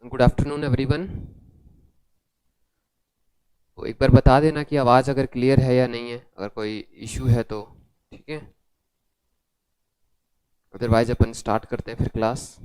Good afternoon everyone. तो एक बार बता देना कि आवाज़ अगर क्लियर है या नहीं है, अगर कोई इशू है तो ठीक है, अदरवाइज अपन स्टार्ट करते हैं फिर क्लास।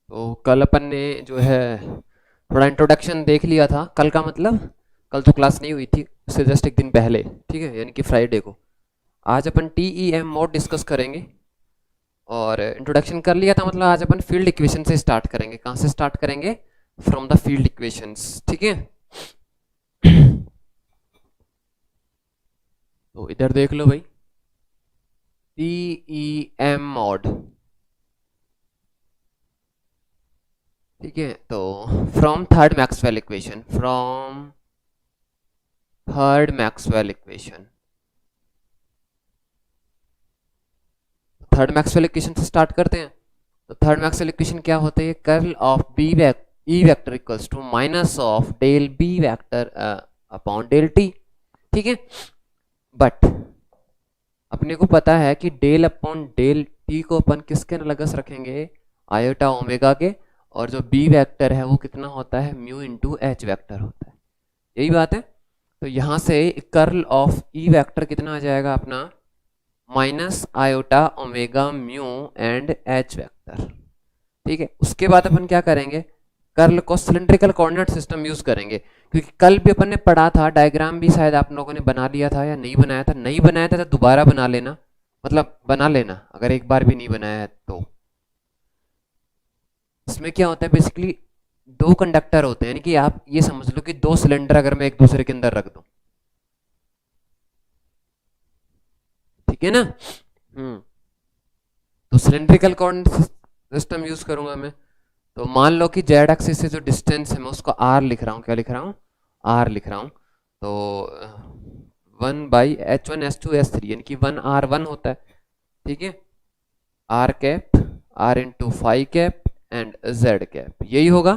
तो कल अपन ने जो है थोड़ा इंट्रोडक्शन देख लिया था। कल का मतलब कल तो क्लास नहीं हुई थी, उससे जस्ट एक दिन पहले, ठीक है, यानी कि फ्राइडे को। आज अपन TEM मोड डिस्कस करेंगे और इंट्रोडक्शन कर लिया था, मतलब आज अपन फील्ड इक्वेशन से स्टार्ट करेंगे। कहाँ से स्टार्ट करेंगे? फ्रॉम द फील्ड इक्वेशंस, ठीक है। तो इधर देख लो भाई, TEM मोड, ठीक है। तो from third Maxwell equation, from third Maxwell equation, third Maxwell equation से स्टार्ट करते हैं। तो थर्ड मैक्सवेल इक्वेशन क्या होता है? Curl of B E vector equals to minus of del B vector upon del t, ठीक है। बट अपने को पता है कि डेल अपॉन डेल टी को अपन किसके एनालॉगस रखेंगे? आयोटा ओमेगा के। और जो बी वेक्टर है वो कितना होता है? म्यू इंटू एच वेक्टर होता है। यही बात है। तो यहाँ से कर्ल ऑफ ई वेक्टर कितना आ जाएगा अपना? Minus iota omega mu and H vector, ठीक है। उसके बाद अपन क्या करेंगे? कर्ल को सिलेंड्रिकल कोऑर्डिनेट सिस्टम यूज करेंगे, क्योंकि कल भी अपन ने पढ़ा था, डायग्राम भी शायद आप लोगों ने बना लिया था या नहीं बनाया था। नहीं बनाया था तो दोबारा बना लेना, मतलब बना लेना अगर एक बार भी नहीं बनाया है तो। इसमें क्या होता है बेसिकली, दो कंडक्टर होते हैं, यानी कि आप ये समझ लो कि दो सिलेंडर अगर मैं एक दूसरे के अंदर रख दूं, ठीक है ना। तो सिलेंड्रिकल कोऑर्डिनेट सिस्टम यूज करूंगा मैं। तो मान लो कि जेड एक्सिस से जो डिस्टेंस है मैं उसको आर लिख रहा हूँ। क्या लिख रहा हूँ? आर लिख रहा हूँ। तो 1/H1 S2 S3 यानी कि 1R1 होता है, ठीक है। R cap r into phi cap and z cap, यही होगा।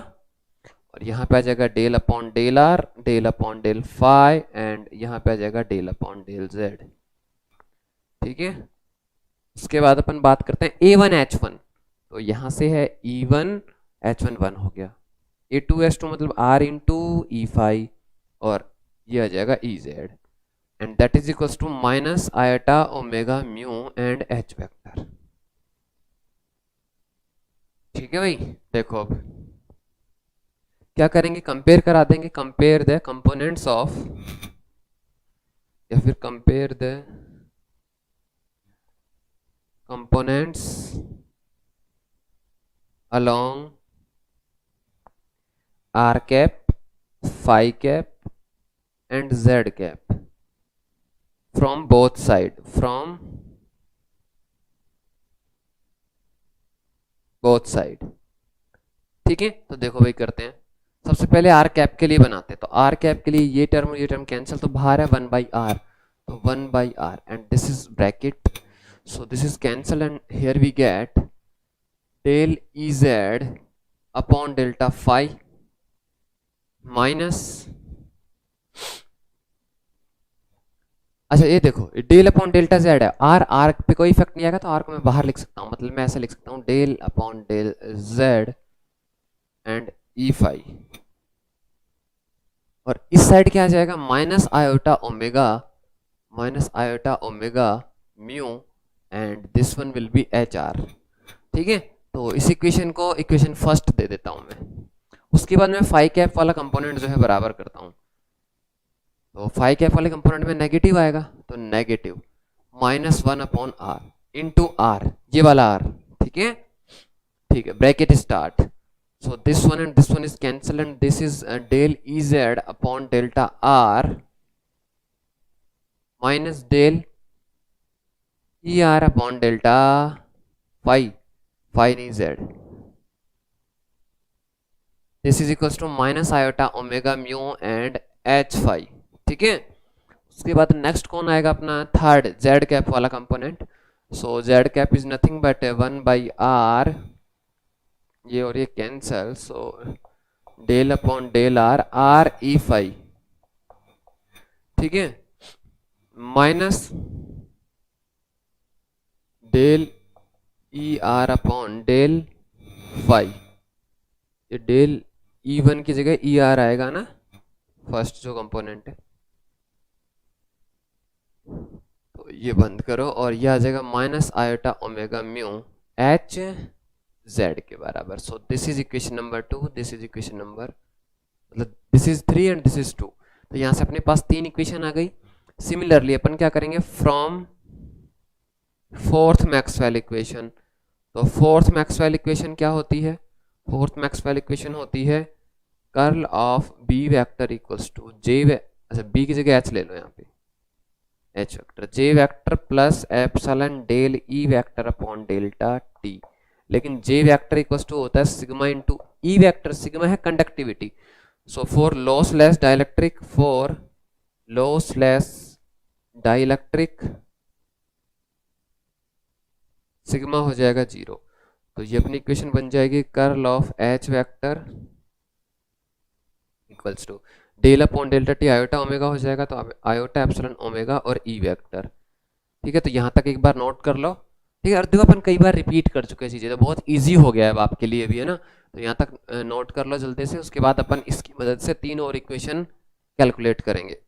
और यहाँ पे आ जाएगा del upon del r, del upon del phi, and यहाँ पे आ जाएगा डेल अपॉन डेल जेड, ठीक है। उसके बाद अपन बात करते हैं A1H1। तो यहाँ से है E1 H1 1 हो गया, A2 S2 मतलब R इंटू ई फाई, और ये आ जाएगा EZ, and that is equals to minus iota omega mu and H vector, ठीक है भाई। देखो अब क्या करेंगे? कंपेयर करा देंगे, कंपेयर द कंपोनेंट्स ऑफ, या फिर compare the components along r cap, phi cap and z cap from both side, from both side, ठीक है। तो देखो भाई करते हैं, सबसे पहले आर कैप के लिए बनाते हैं। तो आर कैप के लिए ये टर्म कैंसिल, तो बाहर है 1/r, तो 1/r and this is bracket, so this is cancel and here we get del Ez upon delta phi minus, अच्छा ये देखो डेल अपॉन डेल्टा जेड है, आर आर पे कोई इफेक्ट नहीं आएगा, तो आर को मैं बाहर लिख सकता हूँ, मतलब मैं ऐसे लिख सकता हूँ del upon del z and E phi. और इस साइड क्या आ जाएगा? Minus iota omega mu and this one will be H r, ठीक है। तो इस इक्वेशन को इक्वेशन फर्स्ट दे देता हूं मैं, उसके बाद मैं फाई कैप वाला कंपोनेंट जो है बराबर करता हूँ, तो फाई कैप वाले कंपोनेंट में नेगेटिव आएगा, तो नेगेटिव -1/r इंटू आर, ये वाला आर, ठीक है, ठीक है, bracket start. So this one and this one is cancelled and this is del Ez upon delta r minus del Er upon delta phi, phi नहीं z. This is equals to minus iota omega mu and h phi, ठीक है। उसके बाद next कौन आएगा अपना third z cap वाला component. So z cap is nothing but 1/r, ये और ये cancel, so del upon del r, r E phi, ठीक है, minus del E r upon del phi, ये डेल ई वन की जगह ई आर आएगा ना, फर्स्ट जो कंपोनेंट है, तो ये बंद करो और ये आ जाएगा minus iota omega mu H Z के बराबर। So this is equation number 2, this is equation number, मतलब this is 3 and this is 2, तो यहाँ से अपने पास 3 इक्वेशन आ गई। सिमिलरली अपन क्या करेंगे, फ्रॉम फोर्थ मैक्सवेल इक्वेशन, तो फोर्थ मैक्सवेल इक्वेशन क्या होती है, फोर्थ मैक्सवेल इक्वेशन होती है curl of B vector equals to J, अच्छा बी की जगह एच ले लो यहाँ पे, H vector J vector plus epsilon del E vector upon delta T, लेकिन जे वेक्टर इक्वल्स टू होता है sigma into E vector, sigma है conductivity, so for lossless dielectric, for lossless dielectric sigma हो जाएगा 0, तो ये अपनी इक्वेशन बन जाएगी curl of H vector equals to del upon delta t iota omega हो जाएगा, तो आयोटा एप्सिलॉन ओमेगा और ई वेक्टर, ठीक है। तो यहाँ तक एक बार नोट कर लो, ठीक है, और देखो अपन कई बार रिपीट कर चुके हैं चीज़ें, तो बहुत इजी हो गया है अब आपके लिए भी, है ना, तो यहाँ तक नोट कर लो जल्दी से, उसके बाद अपन इसकी मदद से 3 और इक्वेशन कैलकुलेट करेंगे।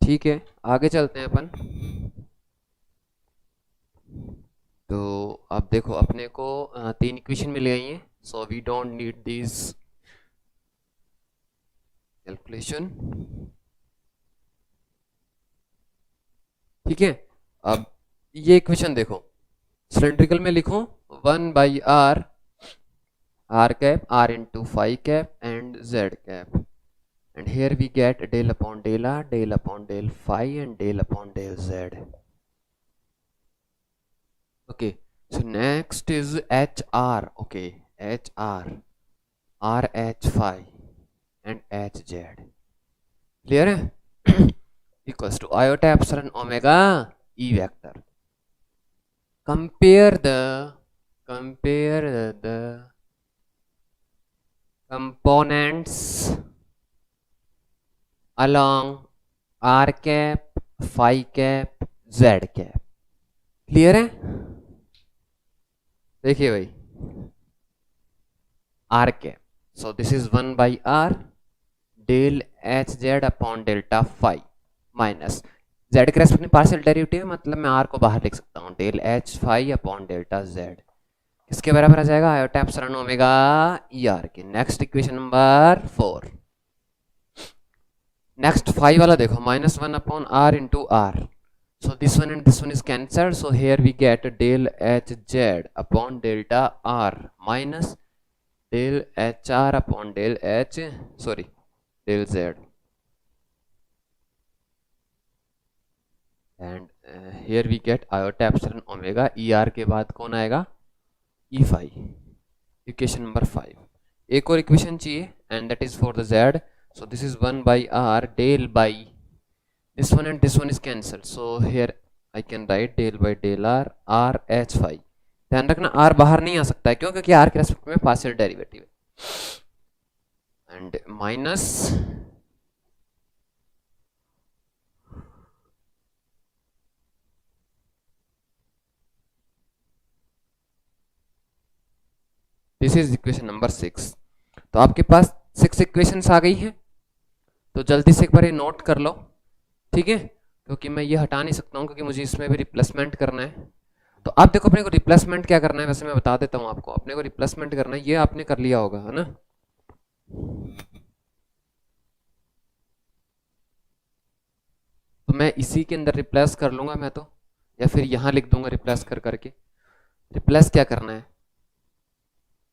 ठीक है, आगे चलते हैं अपन। तो अब देखो अपने को 3 इक्वेशन मिल गई हैं, so we don't need this calculation. ठीक है, अब ये इक्वेशन देखो, सिलेंड्रिकल में लिखो 1/r r cap r into phi cap and z cap, and here we get del upon del r, del upon del phi and del upon del z. Okay, so next is hr. Okay, hr r h phi and h z, clear है? equals to iota epsilon omega e vector. Compare the components along r cap, phi cap, z cap. Clear है? देखिए भाई, r cap, so this is 1/r del hz upon delta phi minus z के respect में partial derivative, मतलब मैं r को बाहर लिख सकता हूँ, del h phi upon delta z किसके बराबर आ जाएगा? Iota epsilon omega E R के। Next equation number 4। नेक्स्ट 5 वाला देखो, -1 upon r into r, so this one and this one is cancelled, so here we get del hz upon delta r minus del hr upon del del z, and here we get iota epsilon omega er के बाद कौन आएगा? e phi। Equation number 5। एक और equation चाहिए, and that is for the z, so this is 1/r del by this one and this one is cancelled, so here I can write del by del r r h phi। ध्यान रखना r बाहर नहीं आ सकता है, क्यों? क्योंकि r के respect में पार्शियल डेरिवेटिव है, and minus this is equation number 6। तो आपके पास 6 इक्वेशंस आ गई हैं, तो जल्दी से एक बार ये नोट कर लो, ठीक है? क्योंकि मैं ये हटा नहीं सकता हूँ, क्योंकि मुझे इसमें भी रिप्लेसमेंट करना है। तो आप देखो अपने को रिप्लेसमेंट क्या करना है, वैसे मैं बता देता हूँ आपको। अपने को रिप्लेसमेंट करना है, ये आपने कर लिया होगा, है ना? तो मैं इसी के अंदर रिप्लेस कर लूंगा मैं तो, या फिर यहाँ लिख दूंगा रिप्लेस कर करके। रिप्लेस क्या करना है,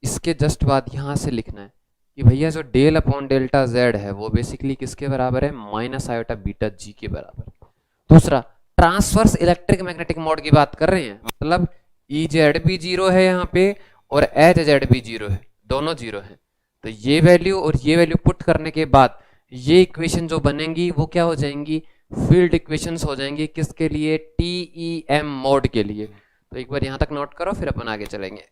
इसके जस्ट बाद यहाँ से लिखना है कि भैया जो डेल अपॉन डेल्टा जेड है वो बेसिकली किसके बराबर है? माइनस आयोटा बीटा जी के बराबर। दूसरा, ट्रांसवर्स इलेक्ट्रिक मैग्नेटिक मोड की बात कर रहे हैं, मतलब ई जेड भी जीरो है यहाँ पे और एच जेड भी जीरो है, दोनों जीरो है। तो ये वैल्यू और ये वैल्यू पुट करने के बाद ये इक्वेशन जो बनेंगी वो क्या हो जाएंगी? फील्ड इक्वेशंस हो जाएंगी। किसके लिए? टीईएम मोड के लिए। तो एक बार यहाँ तक नोट करो, फिर अपन आगे चलेंगे।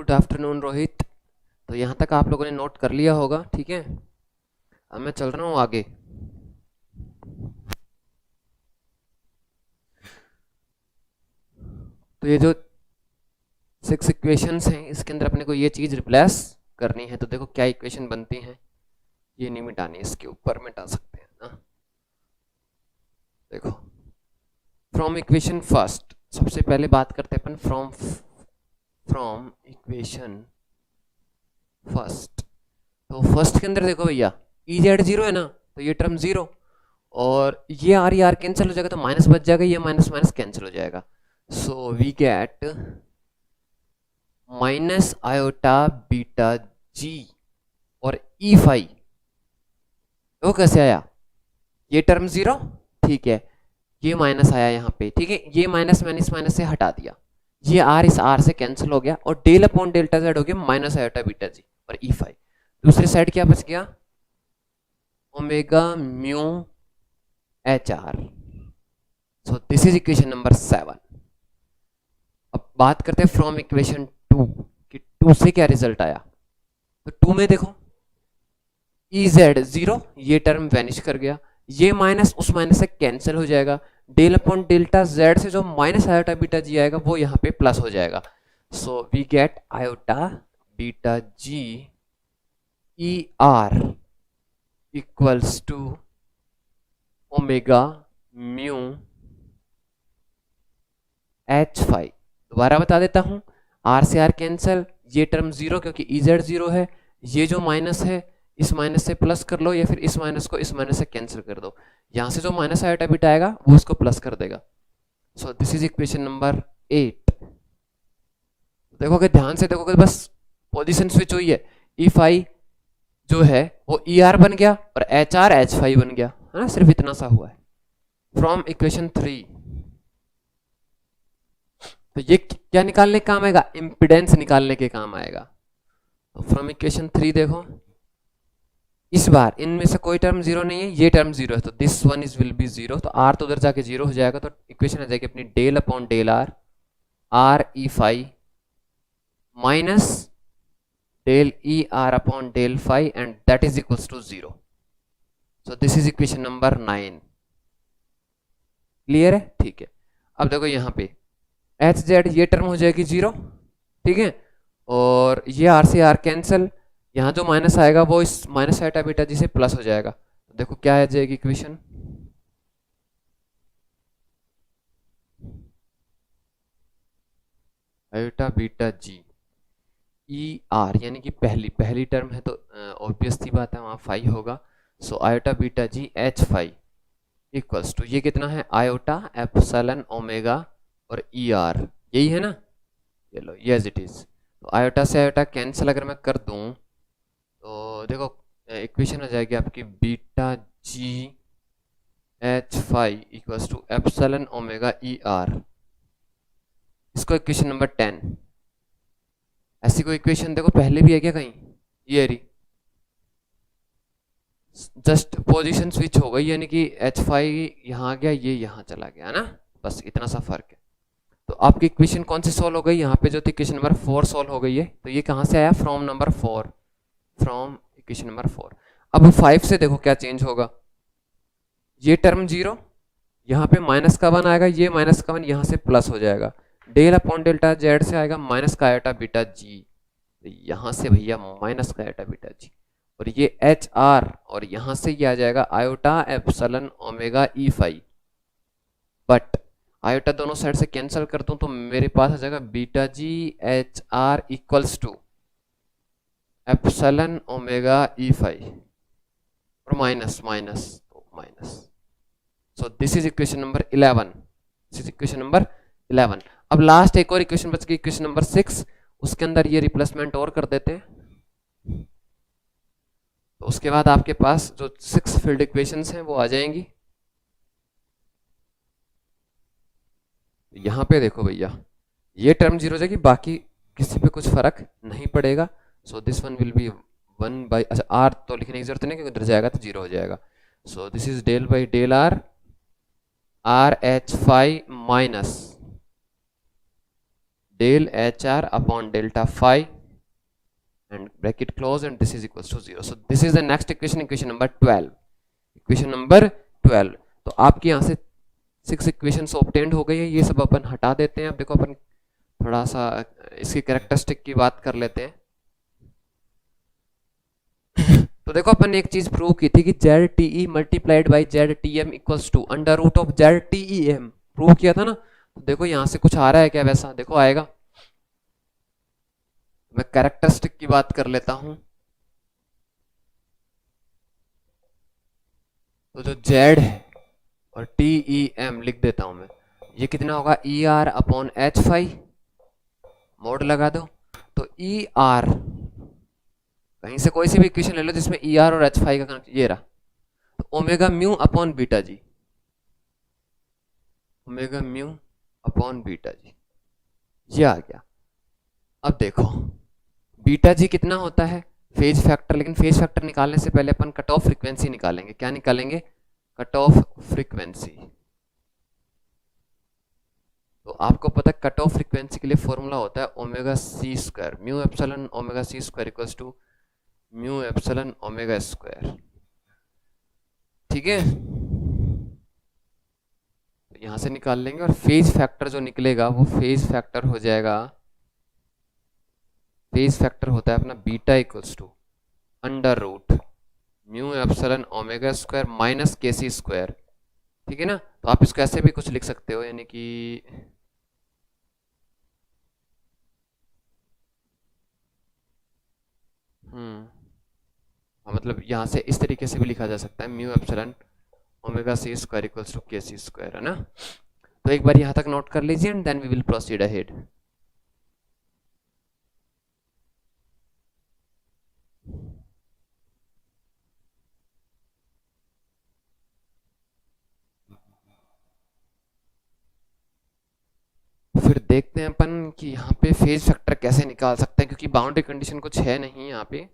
Good afternoon Rohit. तो यहाँ तक आप लोगों ने नोट कर लिया होगा, ठीक है। अब मैं चल रहा हूँ आगे। तो ये जो 6 इक्वेशंस हैं, इसके अंदर अपने को ये चीज रिप्लेस करनी है। तो देखो क्या इक्वेशन बनती है, ये नहीं मिटानी, इसके ऊपर मिटा सकते हैं ना। देखो फ्रॉम इक्वेशन फर्स्ट, सबसे पहले बात करते हैं अपन फ्रॉम इक्वेशन फर्स्ट। तो फर्स्ट के अंदर देखो भैया ई जेड जीरो है ना, तो ये टर्म जीरो, और ये आर कैंसिल हो जाएगा, तो माइनस बच जाएगा, ये माइनस माइनस कैंसिल हो जाएगा। So we get minus iota beta G और ई फाई। वो कैसे आया, ये टर्म जीरो, ठीक है, ये माइनस आया यहाँ पे, ठीक है, ये माइनस माइनस माइनस से हटा दिया, ये आर इस आर से कैंसिल हो गया, और डेल अपॉन डेल्टा जेड हो गया माइनस आयोटा बीटा जी और ई फाई। दूसरी साइड क्या बच गया, omega mu H R. So this is equation number 7। अब बात करते हैं फ्रॉम इक्वेशन 2 कि 2 से क्या रिजल्ट आया। तो 2 में देखो ई जेड जीरो, ये टर्म वैनिश कर गया, ये माइनस उस माइनस से कैंसिल हो जाएगा, डेल अपॉन डेल्टा जेड से जो माइनस आयोटा बीटा जी आएगा वो यहाँ पे प्लस हो जाएगा। So we get iota beta g E r equals to omega mu H phi. दोबारा बता देता हूं, आर से आर कैंसिल, ये टर्म जीरो क्योंकि ई जेड जीरो है, ये जो माइनस है इस माइनस से प्लस कर लो, या फिर इस माइनस को इस माइनस से कैंसिल कर दो, यहां से जो माइनस आयोटा बीटा आएगा वो इसको प्लस कर देगा। सो दिस इज इक्वेशन नंबर 8। देखोगे ध्यान से, देखोगे बस पोजीशन स्विच हुई है, ई फाई जो है वो ई आर बन गया और एच आर एच फाई बन गया, है ना, सिर्फ इतना सा हुआ है। फ्रॉम इक्वेशन 3, तो ये क्या निकालने के काम आएगा, इंपिडेंस निकालने के काम आएगा। तो फ्रॉम इक्वेशन 3 देखो, इस बार इनमें से कोई टर्म जीरो नहीं है, ये टर्म जीरो है, तो this one is will be zero, तो आर तो उधर जाके जीरो हो जाएगा, तो इक्वेशन आ जाएगी अपनी del upon del r, r E phi minus del E r upon del phi, and that is equals to zero. So this is equation number 9। Clear है, ठीक है। अब देखो यहाँ पे एच जेड, ये टर्म हो जाएगी जीरो, ठीक है, और ये आर से आर कैंसिल, यहाँ जो माइनस आएगा वो इस माइनस आयोटा बीटा जी से प्लस हो जाएगा। तो देखो क्या आ जाएगी equation, iota beta g E are, यानी कि पहली टर्म है तो ऑब्वियस सी बात है वहाँ फाई होगा। So iota beta g H phi equals to, ये कितना है, आयोटा एप्सिलॉन ओमेगा और ई आर, यही है ना, ये लो, यस इट इज। तो आयोटा से आयोटा कैंसिल अगर मैं कर दूं, तो देखो इक्वेशन आ जाएगी आपकी beta g H phi equals to epsilon omega E r. इसको इक्वेशन नंबर 10। ऐसी कोई इक्वेशन देखो पहले भी है क्या कहीं, ये रही, जस्ट पोजीशन स्विच हो गई, यानी कि एच फाई यहाँ आ गया, ये यहाँ चला गया ना, बस इतना सा फर्क है। तो आपकी इक्वेशन कौन सी सॉल्व हो गई, यहाँ पे जो थी इक्वेशन नंबर 4 सॉल्व हो गई है। तो ये कहाँ से आया, from number 4, from equation number 4। अब 5 से देखो क्या चेंज होगा, ये टर्म जीरो, यहाँ पे माइनस का 1 आएगा, ये माइनस का 1 यहाँ से प्लस हो जाएगा, डेल अपॉन डेल्टा जेड से आएगा माइनस का आयोटा बीटा जी, तो यहाँ से भैया माइनस का आयोटा बीटा जी, और ये एच आर, और यहाँ से ये आ जाएगा iota epsilon omega E phi, but iota दोनों साइड से कैंसिल कर दूं तो मेरे पास आ जाएगा beta g H r equals to epsilon omega E phi, और माइनस माइनस तो minus. So this is equation number 11, this is equation number 11। अब लास्ट एक और इक्वेशन बच गई, इक्वेशन नंबर 6, उसके अंदर ये रिप्लेसमेंट और कर देते हैं, तो उसके बाद आपके पास जो 6 फील्ड इक्वेशंस हैं वो आ जाएंगी। यहाँ पे देखो भैया, ये टर्म जीरो हो जाएगी, बाकी किसी पे कुछ फर्क नहीं पड़ेगा। So this one will B 1 by, अच्छा आर तो लिखने की जरूरत नहीं क्योंकि उधर जाएगा तो जीरो हो जाएगा। So this is del by del r, r H phi minus del H r upon delta phi and bracket close and this is equals to 0. So this is the next equation, equation number 12. Equation number 12. तो आपके यहाँ से 6 equations obtained हो गई है. ये सब अपन हटा देते हैं. अब देखो अपन थोड़ा सा इसकी कैरेक्टरिस्टिक की बात कर लेते हैं. तो देखो अपन ने एक चीज प्रूव की थी कि Z T E multiplied by Z T M equals to under root of Z T E M. Prove किया था ना. तो देखो यहाँ से कुछ आ रहा है क्या वैसा? देखो आएगा. मैं कैरेक्टरिस्टिक की बात कर लेता हूं. तो जो जेड है और टी ई एम लिख देता हूं मैं. ये कितना होगा? ई r upon H five. Mode लगा दो. तो ई आर कहीं से कोई सी भी इक्वेशन ले लो जिसमें ई आर और एच फाइव का कनेक्शन ये रहा. तो omega mu upon beta g. Omega mu upon beta जी ये आ गया. अब देखो बीटा जी कितना होता है? Phase factor. लेकिन फेज फैक्टर निकालने से पहले अपन कट ऑफ फ्रीक्वेंसी निकालेंगे. क्या निकालेंगे? Cut off frequency. तो आपको पता है कट ऑफ फ्रीक्वेंसी के लिए फॉर्मूला होता है omega c square. Mu epsilon omega c square equals to mu epsilon omega square. ठीक है. तो यहां से निकाल लेंगे और फेज फैक्टर जो निकलेगा वो फेज फैक्टर हो जाएगा. फेज फैक्टर होता है अपना beta equals to under root mu epsilon omega square minus k c square. ठीक है ना. तो आप इसको ऐसे भी कुछ लिख सकते हो, यानी कि मतलब यहां से इस तरीके से भी लिखा जा सकता है mu epsilon omega c square equals to k c square, है ना. तो एक बार यहां तक नोट कर लीजिए and then we will proceed ahead. फिर देखते हैं अपन कि यहाँ पे फेज फैक्टर कैसे निकाल सकते हैं, क्योंकि बाउंड्री कंडीशन कुछ है नहीं यहाँ पे.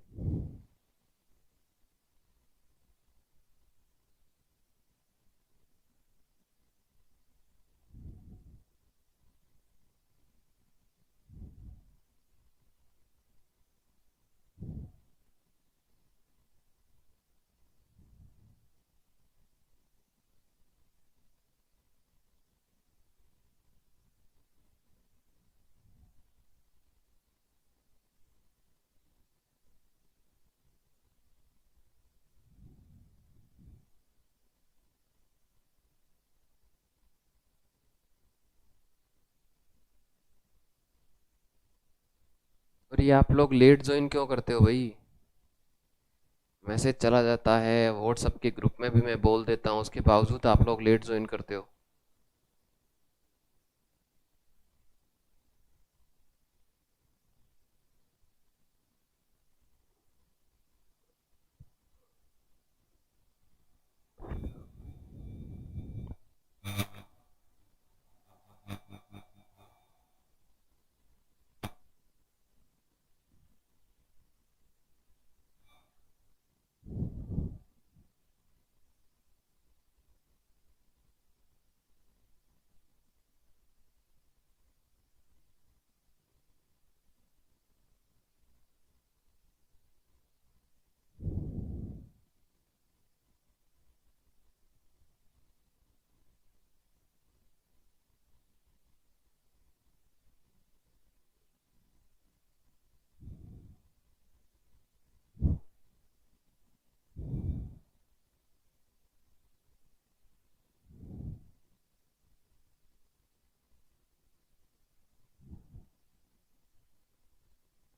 और ये आप लोग लेट ज्वाइन क्यों करते हो भाई? मैसेज चला जाता है व्हाट्सएप के ग्रुप में भी मैं बोल देता हूँ, उसके बावजूद आप लोग लेट ज्वाइन करते हो.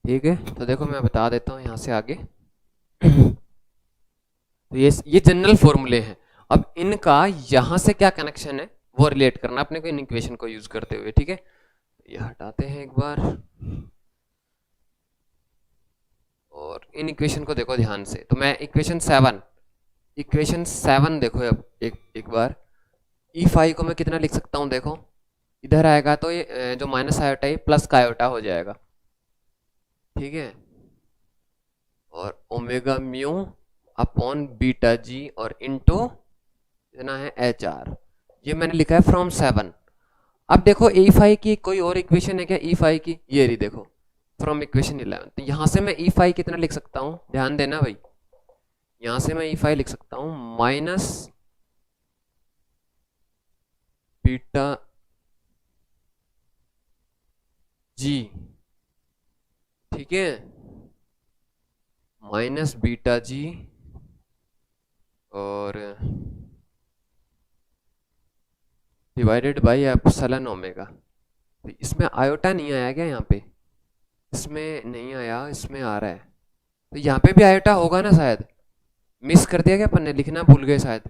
ठीक है. तो देखो मैं बता देता हूँ यहाँ से आगे. तो ये जनरल फॉर्मूले हैं. अब इनका यहाँ से क्या कनेक्शन है वो रिलेट करना अपने को इन इक्वेशन को यूज करते हुए. ठीक है. ये हटाते हैं एक बार और इन इक्वेशन को देखो ध्यान से. तो मैं इक्वेशन 7 देखो अब एक बार. E5 को मैं कितना लिख सकता हूँ? देखो इधर आएगा तो ये जो माइनस आयोटा है प्लस का आयोटा हो जाएगा. ठीक है. और omega mu upon beta G और इनटू इतना है एच आर. ये मैंने लिखा है फ्रॉम 7. अब देखो E5 की कोई और इक्वेशन है क्या? E5 की ये रही देखो फ्रॉम इक्वेशन 11। तो यहाँ से मैं ई फाई कितना लिख सकता हूँ, ध्यान देना भाई, यहाँ से मैं ई फाई लिख सकता हूँ माइनस बीटा जी, ठीक है, माइनस बीटा जी और डिवाइडेड बाई एप्सिलॉन ओमेगा। तो इसमें आयोटा नहीं आया क्या यहाँ पे, इसमें नहीं आया, इसमें आ रहा है, तो यहाँ पे भी आयोटा होगा ना शायद, मिस कर दिया क्या अपन ने, लिखना भूल गए शायद,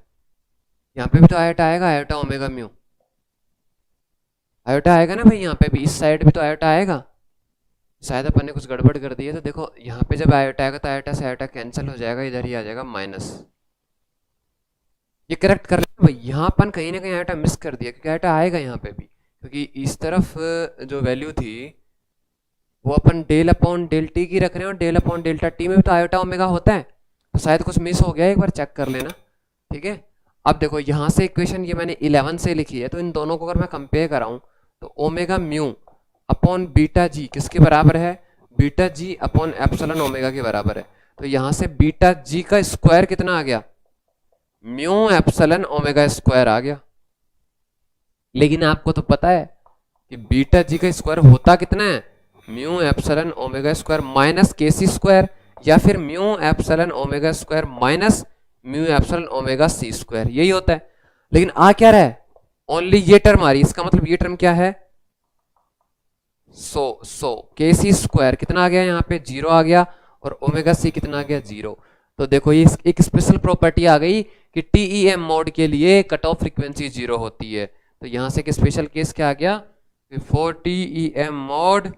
यहाँ पे भी तो आयोटा आएगा, आयोटा ओमेगा म्यू, आयोटा आएगा ना भाई, यहाँ पे भी इस साइड भी तो आयोटा आएगा, शायद अपन ने कुछ गड़बड़ कर दी है। तो देखो यहाँ पे जब आयोटा आएगा तो आयोटा से आयोटा कैंसिल हो जाएगा, इधर ही आ जाएगा माइनस, ये करेक्ट कर लेना भाई, यहाँ अपन कहीं ना कहीं आयोटा मिस कर दिया, क्योंकि आयोटा आएगा यहाँ पे भी, क्योंकि इस तरफ जो वैल्यू थी वो अपन डेल अपॉन डेल टी की रख रहे हैं, और डेल अपॉन डेल्टा टी में भी तो आयोटा ओमेगा होता है, तो शायद कुछ मिस हो गया, एक बार चेक कर लेना, ठीक है। अब देखो यहाँ से इक्वेशन ये मैंने 11 से लिखी है, तो इन दोनों को अगर मैं कंपेयर कराऊं तो ओमेगा म्यू अपॉन बीटा जी किसके बराबर है, बीटा जी अपॉन एप्सिलॉन ओमेगा के बराबर है। तो यहाँ से बीटा जी का स्क्वायर कितना आ गया, म्यू एप्सिलॉन ओमेगा स्क्वायर आ गया। लेकिन आपको तो पता है कि बीटा जी का स्क्वायर होता कितना है, mu epsilon omega square minus k c square, या फिर mu epsilon omega square minus mu epsilon omega c square, यही होता है। लेकिन आ क्या रहा है, ओनली ये टर्म आ रही है, इसका मतलब ये टर्म क्या है, सो के सी स्क्वायर कितना आ गया, यहाँ पे जीरो आ गया, और ओमेगा सी कितना आ गया, जीरो। तो देखो ये एक स्पेशल प्रॉपर्टी आ गई कि टीईएम मोड के लिए कट ऑफ फ्रीक्वेंसी जीरो होती है। तो यहाँ से एक स्पेशल केस क्या आ गया, for TEM mode,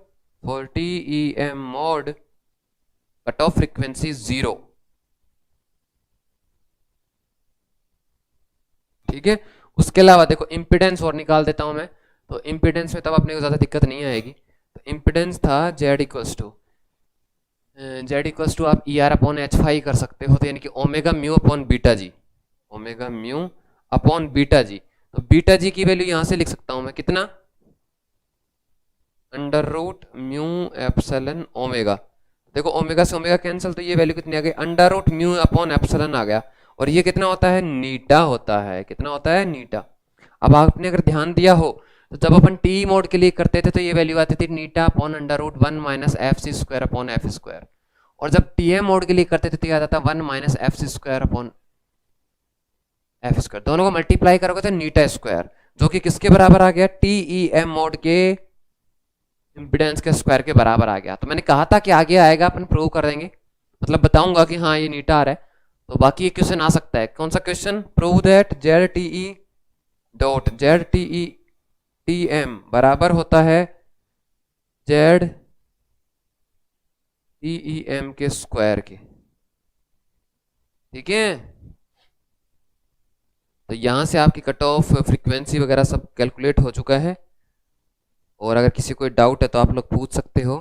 for TEM mode cut off frequency zero, ठीक है। उसके अलावा देखो इम्पिडेंस और निकाल देता हूं मैं, तो इम्पिडेंस में तब अपने को ज्यादा दिक्कत नहीं आएगी। तो इम्पिडेंस था जेड इक्वल्स टू आप E r upon H phi कर सकते हो, तो यानी कि omega mu upon beta g, omega mu upon beta g. तो बीटा जी की वैल्यू यहां से लिख सकता हूं मैं कितना, under root mu epsilon omega. देखो ओमेगा से ओमेगा कैंसिल, तो ये वैल्यू कितनी आ गई, under root mu upon epsilon आ गया, और ये कितना होता है, नीटा होता है, कितना होता है, नीटा। अब आपने अगर ध्यान दिया हो तो जब अपन टी मोड के लिए करते थे तो ये वैल्यू आती थी eta upon under root 1 minus F C square upon F square, और जब टी एम मोड के लिए करते थे तो ये आता था 1 minus F C square upon F square, दोनों को मल्टीप्लाई करोगे तो नीटा स्क्वायर, जो कि किसके बराबर आ गया, टी ई एम मोड के इम्पिडेंस के स्क्वायर के बराबर आ गया। तो मैंने कहा था कि आगे आएगा, अपन प्रूव कर देंगे, मतलब बताऊंगा कि हाँ ये नीटा आ रहा है। तो बाकी ये क्वेश्चन आ सकता है, कौन सा question, prove that Z T E dot Z T E T M बराबर होता है जेड टी ई एम के स्क्वायर के, ठीक है। तो यहां से आपकी कट ऑफ फ्रीक्वेंसी वगैरह सब कैलकुलेट हो चुका है, और अगर किसी कोई डाउट है तो आप लोग पूछ सकते हो।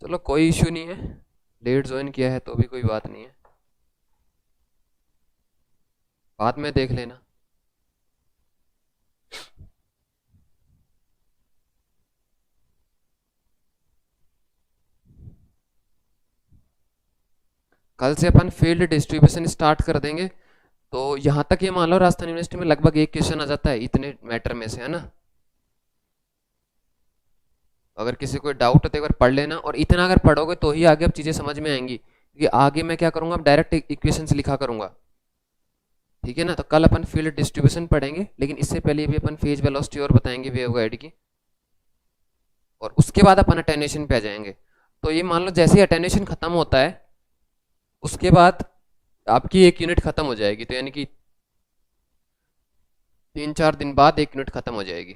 चलो कोई इश्यू नहीं है, लेट ज्वाइन किया है तो भी कोई बात नहीं है, बाद में देख लेना। कल से अपन फील्ड डिस्ट्रीब्यूशन स्टार्ट कर देंगे, तो यहां तक ये मान लो राजस्थान यूनिवर्सिटी में लगभग एक क्वेश्चन आ जाता है इतने मैटर में से, है ना। अगर किसी को डाउट हो तो एक बार पढ़ लेना, और इतना अगर पढ़ोगे तो ही आगे अब चीजें समझ में आएंगी, क्योंकि आगे मैं क्या करूंगा, अब डायरेक्ट इक्वेशंस लिखा करूंगा, ठीक है ना। तो कल अपन फील्ड डिस्ट्रीब्यूशन पढ़ेंगे, लेकिन इससे पहले भी अपन फेज वेलोसिटी और बताएंगे वेवगाइड की, और उसके बाद अपन अटेन्यूएशन पे आ जाएंगे। तो ये मान लो जैसे ही अटेन्यूएशन खत्म होता है उसके बाद आपकी एक यूनिट खत्म हो जाएगी, तो यानी कि 3-4 दिन बाद एक यूनिट खत्म हो जाएगी।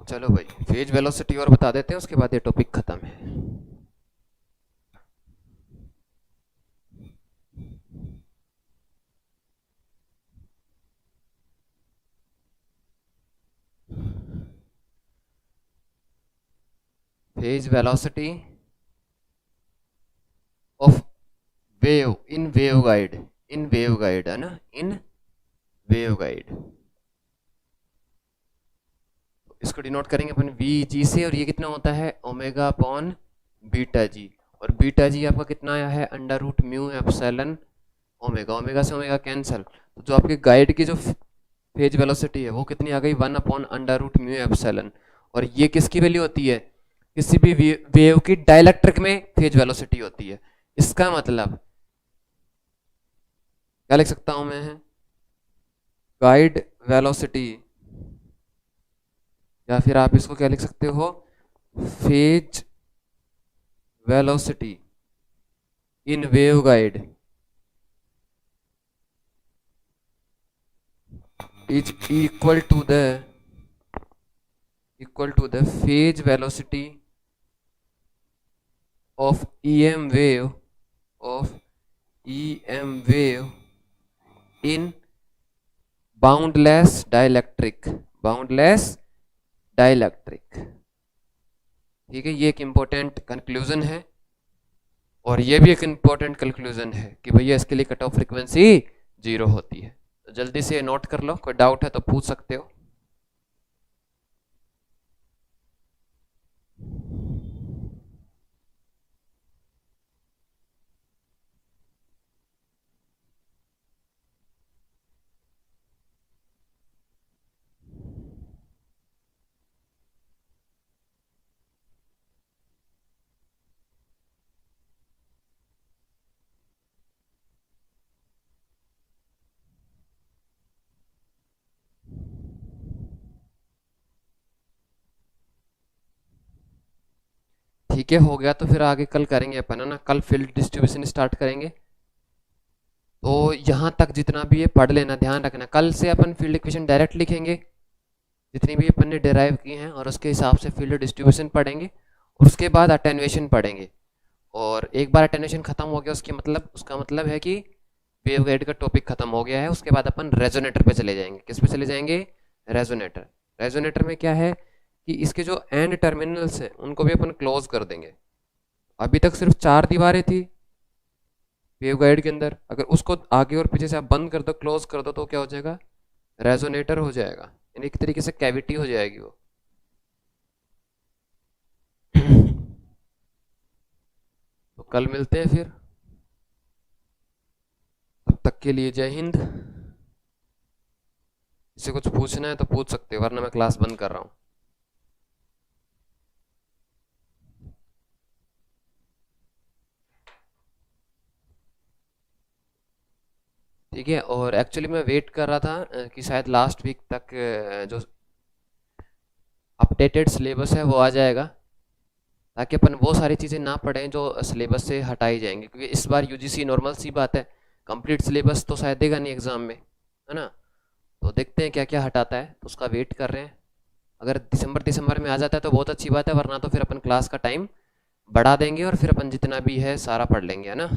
चलो भाई फेज वेलोसिटी और बता देते हैं, उसके बाद ये टॉपिक खत्म है। Phase velocity of wave in waveguide, in waveguide है ना, इन वेवगाइड। इसको डिनोट करेंगे अपन वी जी से, और ये कितना होता है ओमेगा अपॉन बीटा जी, और बीटा जी आपका कितना आया है under root mu epsilon omega, omega से ओमेगा कैंसल, तो जो आपके गाइड की जो फेज वेलोसिटी है वो कितनी आ गई 1 upon under root mu epsilon. और ये किसकी वैल्यू होती है, किसी भी वेव की डाइलेक्ट्रिक में फेज वेलोसिटी होती है। इसका मतलब क्या लिख सकता हूं मैं, गाइड वेलोसिटी, या फिर आप इसको क्या लिख सकते हो, phase velocity in waveguide is equal to the phase velocity of EM wave in boundless dielectric, ठीक है। ये एक इंपॉर्टेंट कंक्लूजन है, और ये भी एक इंपॉर्टेंट कंक्लूजन है कि भैया इसके लिए कट ऑफ फ्रीक्वेंसी 0 होती है। तो जल्दी से नोट कर लो, कोई डाउट है तो पूछ सकते हो। ठीक है, हो गया तो फिर आगे कल करेंगे अपन, है ना। कल फील्ड डिस्ट्रीब्यूशन स्टार्ट करेंगे, तो यहाँ तक जितना भी ये पढ़ लेना, ध्यान रखना। कल से अपन फील्ड इक्वेशन डायरेक्ट लिखेंगे जितनी भी अपन ने डिराइव की हैं, और उसके हिसाब से फील्ड डिस्ट्रीब्यूशन पढ़ेंगे, और उसके बाद अटेन्युएशन पढ़ेंगे। और एक बार अटेन्युएशन खत्म हो गया उसका मतलब है कि वेवगाइड का टॉपिक खत्म हो गया है। उसके बाद अपन रेजोनेटर पे चले जाएंगे। किस पे चले जाएंगे, रेजोनेटर। रेजोनेटर में क्या है कि इसके जो एंड टर्मिनल्स हैं उनको भी अपन क्लोज कर देंगे। अभी तक सिर्फ 4 दीवारें थी वेवगाइड के अंदर, अगर उसको आगे और पीछे से आप बंद कर दो, क्लोज कर दो, तो क्या हो जाएगा, रेजोनेटर हो जाएगा, यानी एक तरीके से कैविटी हो जाएगी वो। तो कल मिलते हैं फिर, तब तक के लिए जय हिंद। इसे कुछ पूछना है तो पूछ सकते हो, वरना मैं क्लास बंद कर रहा हूँ। ठीक है। और एक्चुअली मैं वेट कर रहा था कि शायद लास्ट वीक तक जो अपडेटेड सिलेबस है वो आ जाएगा, ताकि अपन वो सारी चीज़ें ना पढ़ें जो सिलेबस से हटाई जाएंगी, क्योंकि इस बार यूजीसी नॉर्मल सी बात है, कंप्लीट सिलेबस तो शायद देगा नहीं एग्ज़ाम में, है ना। तो देखते हैं क्या क्या हटाता है, तो उसका वेट कर रहे हैं। अगर दिसंबर में आ जाता है तो बहुत अच्छी बात है, वरना तो फिर अपन क्लास का टाइम बढ़ा देंगे और फिर अपन जितना भी है सारा पढ़ लेंगे, है ना।